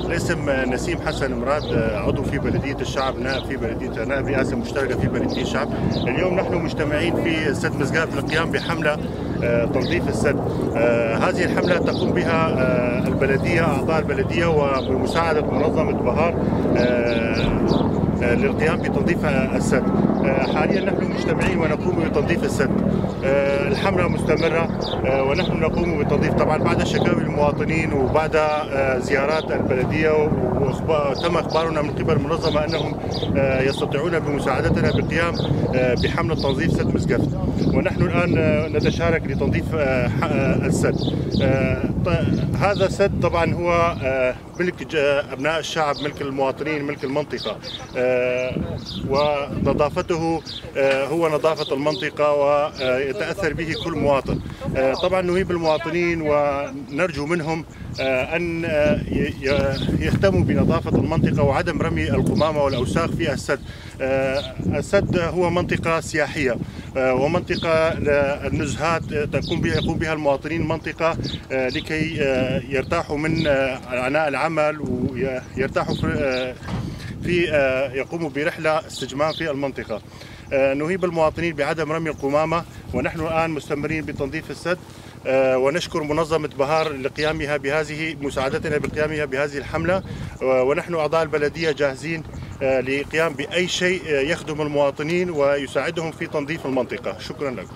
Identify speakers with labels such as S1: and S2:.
S1: الاسم نسيم حسن مراد، عضو في بلدية الشعب، نائب في بلدية، نائب رئاسة مشتركة في بلدية الشعب. اليوم نحن مجتمعين في سد مسقاف للقيام بحملة تنظيف السد. هذه الحملة تقوم بها البلدية، أعضاء البلدية، وبمساعدة منظمة بهار للقيام بتنظيف السد. حاليا نحن مجتمعين ونقوم بتنظيف السد. الحملة مستمرة ونحن نقوم بتنظيف طبعا بعد شكاوي المواطنين وبعد زيارات البلدية، وتم إخبارنا من قبل المنظمة أنهم يستطيعون بمساعدتنا بالقيام بحملة تنظيف سد مسقاف، ونحن الآن نتشارك لتنظيف السد. هذا السد طبعا هو ملك أبناء الشعب، ملك المواطنين، ملك المنطقة، ونظافته هو نظافة المنطقة ويتأثر به كل مواطن. طبعا نهيب المواطنين ونرجو منهم أن يهتموا بنظافة المنطقة وعدم رمي القمامة والأوساخ في السد. السد هو منطقة سياحية ومنطقة النزهات يقوم بها المواطنين، منطقة لكي يرتاحوا من عناء العمل ويرتاحوا يقوموا برحلة استجمام في المنطقة. نهيب المواطنين بعدم رمي القمامة، ونحن الآن مستمرين بتنظيف السد، ونشكر منظمة بهار لقيامها بهذه مساعدتنا بقيامها بهذه الحملة، ونحن أعضاء البلدية جاهزين لقيام بأي شيء يخدم المواطنين ويساعدهم في تنظيف المنطقة. شكرا لكم.